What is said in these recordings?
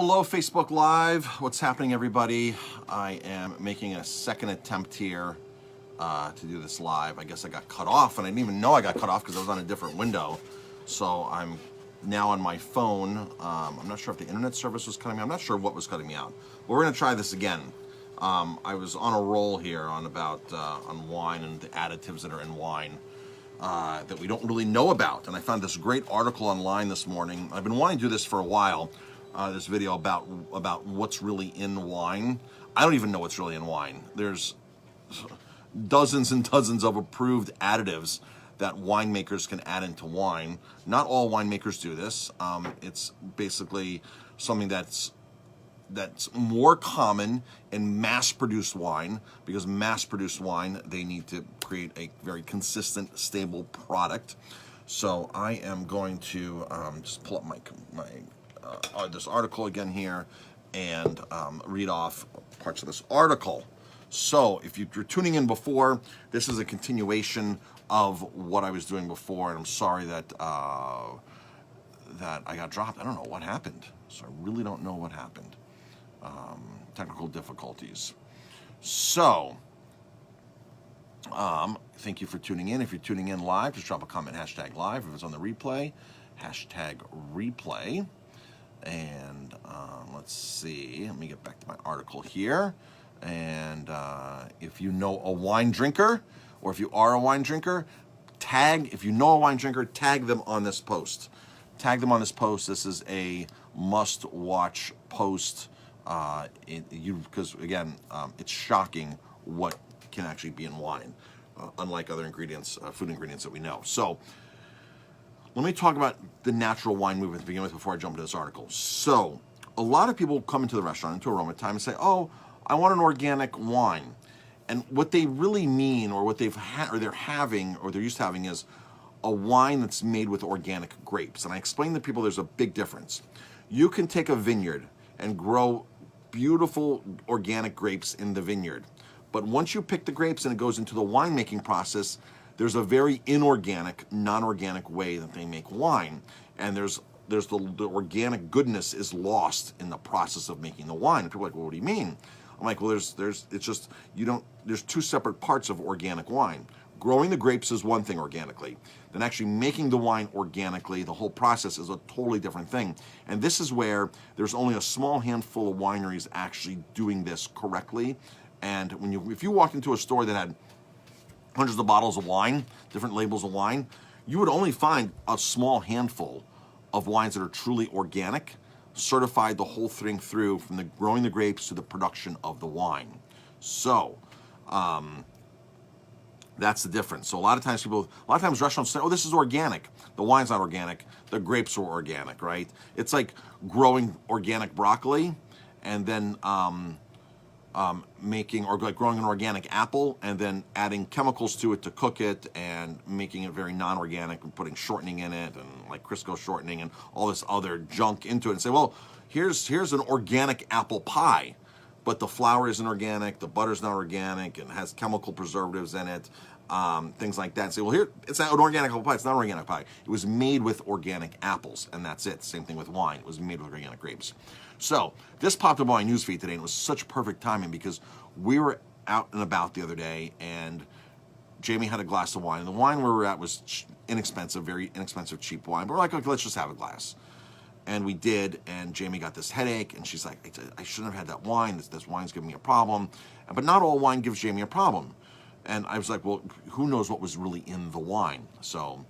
Hello, Facebook Live. What's happening, everybody? I am making a second attempt here to do this live. I guess I got cut off, and I didn't even know I got cut off because I was on a different window. So I'm now on my phone. I'm not sure if the internet service was cutting me. I'm not sure what was cutting me out. But we're going to try this again. I was on a roll here on wine and the additives that are in wine that we don't really know about. And I found this great article online this morning. I've been wanting to do this for a while. This video about what's really in wine. I don't even know what's really in wine. There's dozens and dozens of approved additives that winemakers can add into wine. Not all winemakers do this. It's basically something that's more common in mass-produced wine, because mass-produced wine, they need to create a very consistent, stable product. So I am going to just pull up my this article again here and read off parts of this article. So if you're tuning in before, this is a continuation of what I was doing before, and I'm sorry that I got dropped. I don't know what happened, so I really don't know what happened. Technical difficulties. So thank you for tuning in. If you're tuning in live, just drop a comment, hashtag live. If it's on the replay, hashtag replay. And let's see, let me get back to my article here. And if you know a wine drinker, or if you are a wine drinker, if you know a wine drinker, tag them on this post. Tag them on this post. This is a must-watch post. Because again, it's shocking what can actually be in wine, unlike other ingredients, food ingredients that we know. So let me talk about the natural wine movement to begin with before I jump into this article. So a lot of people come into the restaurant, into Aroma Time, and say, "Oh, I want an organic wine." And what they really mean, or what they're used to having, is a wine that's made with organic grapes. And I explain to people there's a big difference. You can take a vineyard and grow beautiful organic grapes in the vineyard, but once you pick the grapes and it goes into the winemaking process, there's a very inorganic, non-organic way that they make wine, and there's the organic goodness is lost in the process of making the wine. And people are like, "Well, what do you mean?" I'm like, "Well, there's two separate parts of organic wine. Growing the grapes is one thing organically. Then actually making the wine organically, the whole process is a totally different thing. And this is where there's only a small handful of wineries actually doing this correctly. And if you walked into a store that had hundreds of bottles of wine, different labels of wine, you would only find a small handful of wines that are truly organic, certified the whole thing through, from the growing the grapes to the production of the wine. So that's the difference. So a lot of times restaurants say, "Oh, this is organic." The wine's not organic. The grapes are organic, right? It's like growing organic broccoli and then growing an organic apple and then adding chemicals to it to cook it and making it very non-organic and putting shortening in it and like Crisco shortening and all this other junk into it, and say, "Well, here's an organic apple pie." But the flour isn't organic, the butter's not organic, and has chemical preservatives in it, things like that. And say, "Well, here, it's not an organic apple pie, it's not an organic pie. It was made with organic apples," and that's it. Same thing with wine. It was made with organic grapes. So this popped up on my newsfeed today, and it was such perfect timing because we were out and about the other day, and Jamie had a glass of wine. And the wine we were at was inexpensive, very inexpensive, cheap wine. But we're like, "Okay, let's just have a glass." And we did, and Jamie got this headache, and she's like, "I shouldn't have had that wine. This wine's giving me a problem." But not all wine gives Jamie a problem. And I was like, "Well, who knows what was really in the wine?" So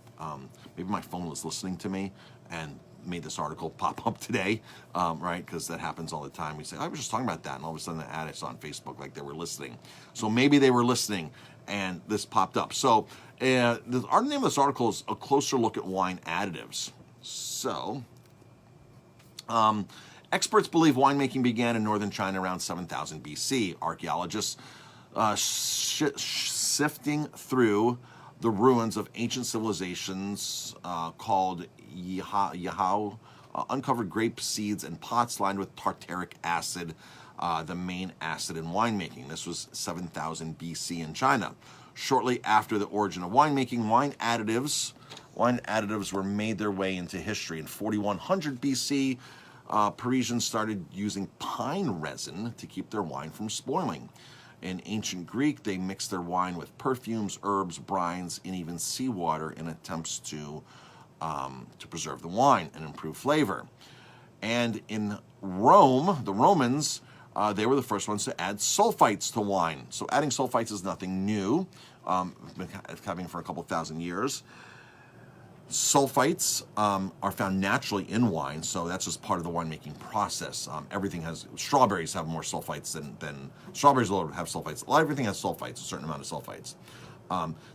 maybe my phone was listening to me and made this article pop up today, right? Because that happens all the time. We say, "I was just talking about that," and all of a sudden the addicts on Facebook, like they were listening. So maybe they were listening, and this popped up. So the name of this article is "A Closer Look at Wine Additives." So experts believe winemaking began in northern China around 7000 BC. Archaeologists sifting through the ruins of ancient civilizations called Yahao uncovered grape seeds and pots lined with tartaric acid, the main acid in winemaking. This was 7000 BC in China. Shortly after the origin of winemaking, wine additives were made their way into history. In 4100 BC, Parisians started using pine resin to keep their wine from spoiling. In ancient Greek, they mixed their wine with perfumes, herbs, brines, and even seawater in attempts to preserve the wine and improve flavor. And in Rome, the Romans, they were the first ones to add sulfites to wine. So adding sulfites is nothing new. It's been happening for a couple thousand years. Sulfites are found naturally in wine, so that's just part of the winemaking process. Strawberries have more sulfites than strawberries will have sulfites. Everything has sulfites, a certain amount of sulfites.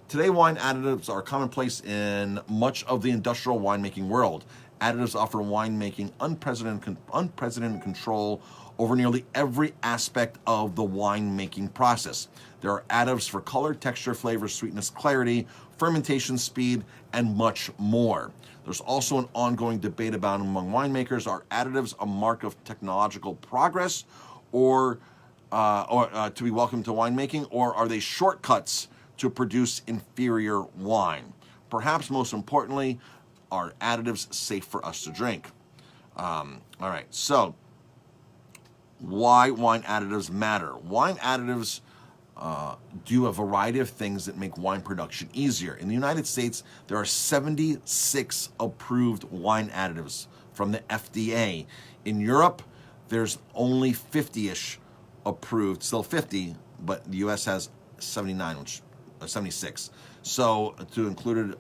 Today, wine additives are commonplace in much of the industrial winemaking world. Additives offer winemaking unprecedented control over nearly every aspect of the winemaking process. There are additives for color, texture, flavor, sweetness, clarity, fermentation speed, and much more. There's also an ongoing debate about among winemakers: are additives a mark of technological progress, or to be welcomed to winemaking, or are they shortcuts to produce inferior wine? Perhaps most importantly, are additives safe for us to drink? All right, so why wine additives matter. Wine additives do a variety of things that make wine production easier. In the United States, there are 76 approved wine additives from the FDA. In Europe, there's only 50-ish approved, still 50, but the US has 76. So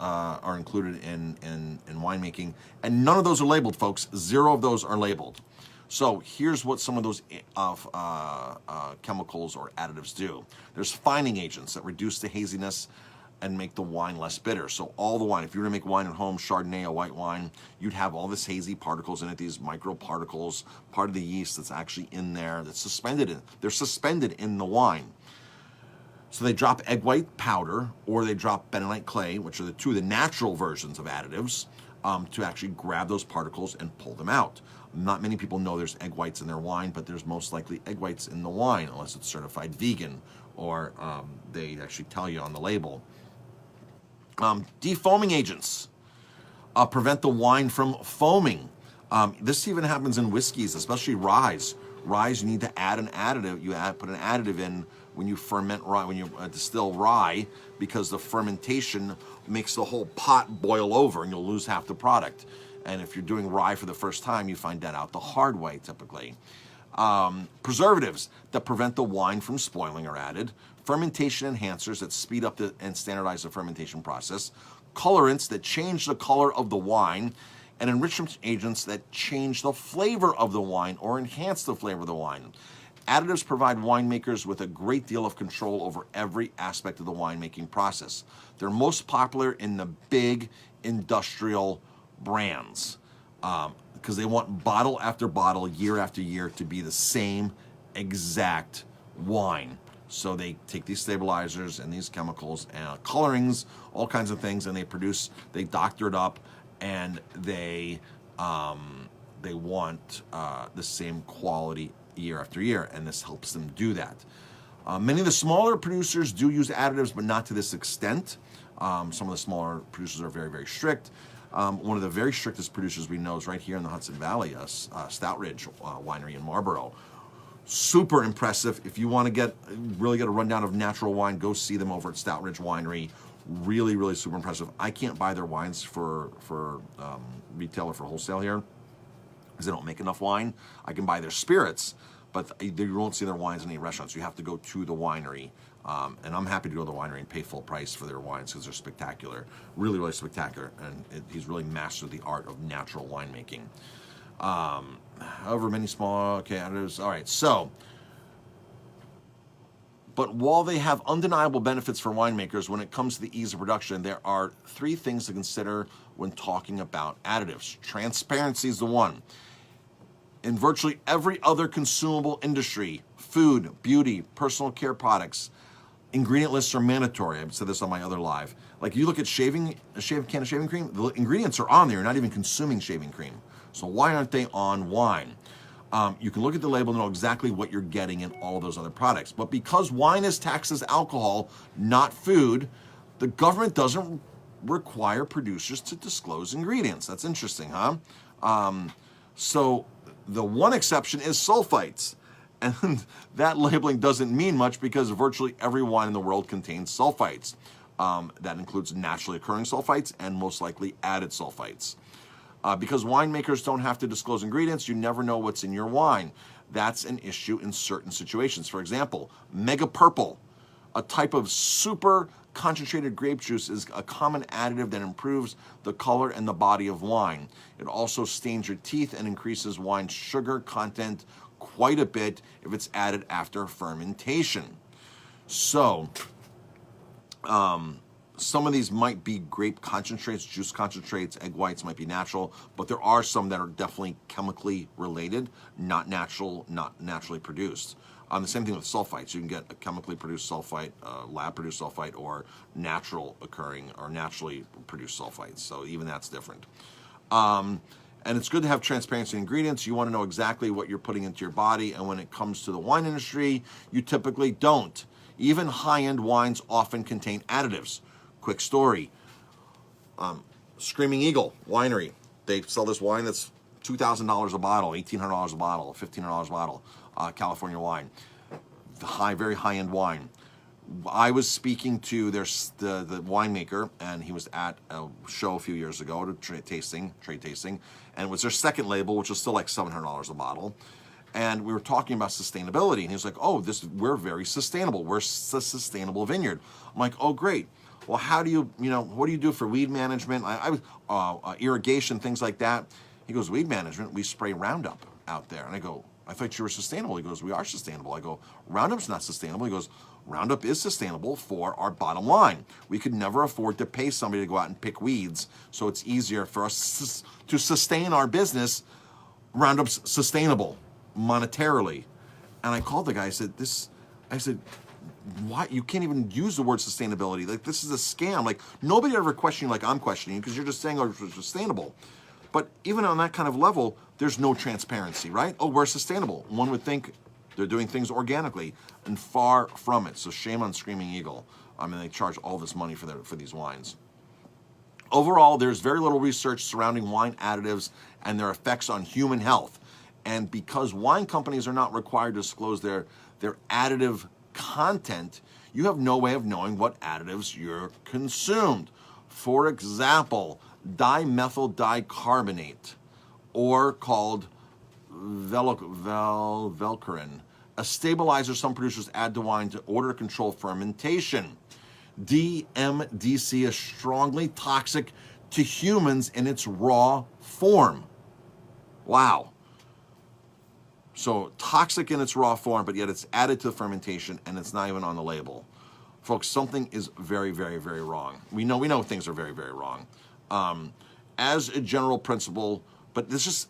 are included in winemaking, and none of those are labeled, folks. 0 of those are labeled. So here's what some of those chemicals or additives do. There's fining agents that reduce the haziness and make the wine less bitter. So all the wine, if you were to make wine at home, Chardonnay, a white wine, you'd have all this hazy particles in it, these microparticles, part of the yeast that's actually in there, that's they're suspended in the wine. So they drop egg white powder, or they drop bentonite clay, which are the natural versions of additives, to actually grab those particles and pull them out. Not many people know there's egg whites in their wine, but there's most likely egg whites in the wine, unless it's certified vegan, or they actually tell you on the label. Defoaming agents prevent the wine from foaming. This even happens in whiskeys, especially rye. Rye, you need to add an additive. Put an additive in when you ferment rye, when you distill rye, because the fermentation makes the whole pot boil over and you'll lose half the product. And if you're doing rye for the first time, you find that out the hard way, typically. Preservatives that prevent the wine from spoiling are added. Fermentation enhancers that speed up and standardize the fermentation process. Colorants that change the color of the wine. And enrichment agents that change the flavor of the wine or enhance the flavor of the wine. Additives provide winemakers with a great deal of control over every aspect of the winemaking process. They're most popular in the big industrial brands because they want bottle after bottle, year after year, to be the same exact wine. So they take these stabilizers and these chemicals and colorings, all kinds of things, and they doctor it up, and they want the same quality year after year, and this helps them do that. Many of the smaller producers do use additives, but not to this extent. Some of the smaller producers are very, very strict. One of the very strictest producers we know is right here in the Hudson Valley, Stout Ridge Winery in Marlboro. Super impressive. If you want to really get a rundown of natural wine, go see them over at Stout Ridge Winery. Really, really super impressive. I can't buy their wines for retail or for wholesale here because they don't make enough wine. I can buy their spirits, but you won't see their wines in any restaurants. You have to go to the winery. And I'm happy to go to the winery and pay full price for their wines because they're spectacular. Really, really spectacular. And he's really mastered the art of natural winemaking. However, many small additives. All right, so, but while they have undeniable benefits for winemakers, when it comes to the ease of production, there are 3 things to consider when talking about additives. Transparency is the one. In virtually every other consumable industry, food, beauty, personal care products, ingredient lists are mandatory. I've said this on my other live. Like, you look at a can of shaving cream, the ingredients are on there. You're not even consuming shaving cream. So why aren't they on wine? You can look at the label and know exactly what you're getting in all of those other products. But because wine is taxed as alcohol, not food, the government doesn't require producers to disclose ingredients. That's interesting, huh? So The one exception is sulfites. And that labeling doesn't mean much because virtually every wine in the world contains sulfites. That includes naturally occurring sulfites and most likely added sulfites. Because winemakers don't have to disclose ingredients, you never know what's in your wine. That's an issue in certain situations. For example, Mega Purple, a type of super concentrated grape juice, is a common additive that improves the color and the body of wine. It also stains your teeth and increases wine's sugar content quite a bit if it's added after fermentation. So, some of these might be grape concentrates, juice concentrates, egg whites might be natural, but there are some that are definitely chemically related, not natural, not naturally produced. The same thing with sulfites. You can get a chemically produced sulfite, lab-produced sulfite, or natural occurring or naturally produced sulfites. So even that's different. And it's good to have transparency in ingredients. You want to know exactly what you're putting into your body. And when it comes to the wine industry, you typically don't. Even high-end wines often contain additives. Quick story. Screaming Eagle Winery. They sell this wine that's $2,000 a bottle, $1,800 a bottle, $1,500 a bottle, California wine. Very high-end wine. I was speaking to the winemaker, and he was at a show a few years ago, trade tasting, and it was their second label, which was still like $700 a bottle. And we were talking about sustainability, and he was like, "Oh, we're very sustainable. We're a sustainable vineyard." I'm like, "Oh, great. Well, how do what do you do for weed management? Irrigation, things like that." He goes, "Weed management, we spray Roundup out there." And I go, "I thought you were sustainable." He goes, "We are sustainable." I go, "Roundup's not sustainable." He goes, "Roundup is sustainable for our bottom line. We could never afford to pay somebody to go out and pick weeds, so it's easier for us to sustain our business. Roundup's sustainable monetarily." And I called the guy. I said, "Why? You can't even use the word sustainability. Like, this is a scam. Like, nobody ever questioned you like I'm questioning you because you're just saying, oh, it's sustainable." But even on that kind of level, there's no transparency, right? Oh, we're sustainable. One would think they're doing things organically, and far from it. So shame on Screaming Eagle. I mean, they charge all this money for these wines. Overall, there's very little research surrounding wine additives and their effects on human health. And because wine companies are not required to disclose their additive content, you have no way of knowing what additives you're consumed. For example, dimethyl dicarbonate, or called Velcorin, a stabilizer some producers add to wine to order to control fermentation. DMDC is strongly toxic to humans in its raw form. Wow. So toxic in its raw form, but yet it's added to fermentation and it's not even on the label. Folks, something is very, very, very wrong. We know things are very, very wrong. As a general principle, but this just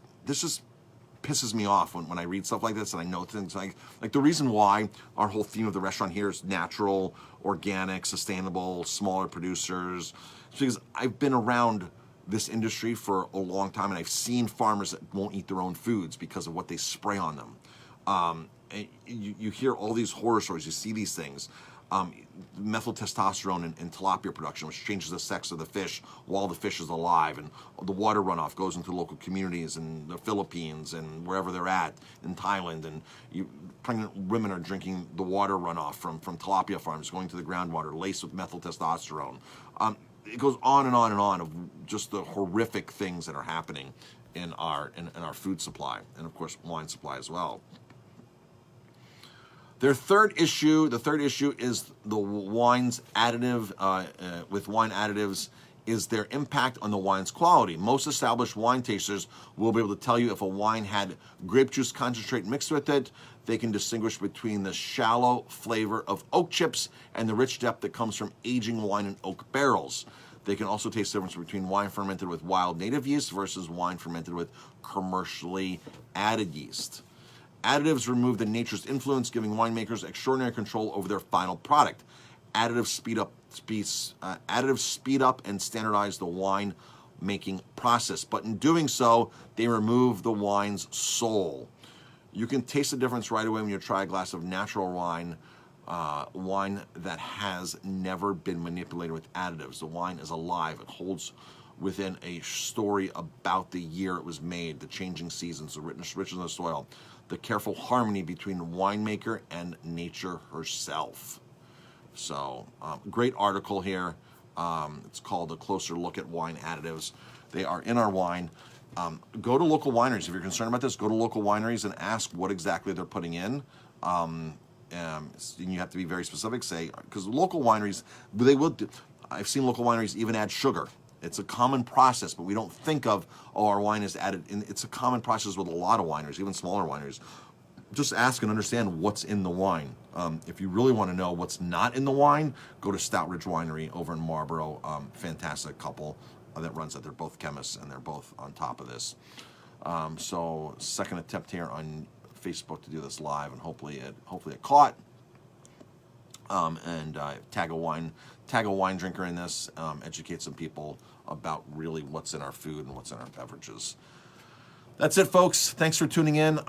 pisses me off when I read stuff like this, and I know things like the reason why our whole theme of the restaurant here is natural, organic, sustainable, smaller producers, is because I've been around this industry for a long time, and I've seen farmers that won't eat their own foods because of what they spray on them. You hear all these horror stories, you see these things. Methyl testosterone in tilapia production, which changes the sex of the fish while the fish is alive, and the water runoff goes into local communities in the Philippines and wherever they're at in Thailand, and pregnant women are drinking the water runoff from tilapia farms, going to the groundwater laced with methyl testosterone. It goes on and on and on of just the horrific things that are happening in our food supply, and of course wine supply as well. The third issue is the wine's additive, with wine additives, is their impact on the wine's quality. Most established wine tasters will be able to tell you if a wine had grape juice concentrate mixed with it. They can distinguish between the shallow flavor of oak chips and the rich depth that comes from aging wine in oak barrels. They can also taste the difference between wine fermented with wild native yeast versus wine fermented with commercially added yeast. Additives remove the nature's influence, giving winemakers extraordinary control over their final product. Additives speed up and standardize the wine making process, but in doing so, they remove the wine's soul. You can taste the difference right away when you try a glass of natural wine, wine that has never been manipulated with additives. The wine is alive. It holds within a story about the year it was made, the changing seasons, the richness of the soil, the careful harmony between the winemaker and nature herself. So, great article here. It's called A Closer Look at Wine Additives. They are in our wine. Go to local wineries. If you're concerned about this, go to local wineries and ask what exactly they're putting in. And you have to be very specific, say, because local wineries, they will do, I've seen local wineries even add sugar. It's a common process, but we don't think of, oh, our wine is added. It's a common process with a lot of wineries, even smaller wineries. Just ask and understand what's in the wine. If you really want to know what's not in the wine, go to Stout Ridge Winery over in Marlboro. Fantastic couple that runs it. They're both chemists, and they're both on top of this. So second attempt here on Facebook to do this live, and hopefully it caught. Tag a wine drinker in this, educate some people about really what's in our food and what's in our beverages. That's it, folks. Thanks for tuning in.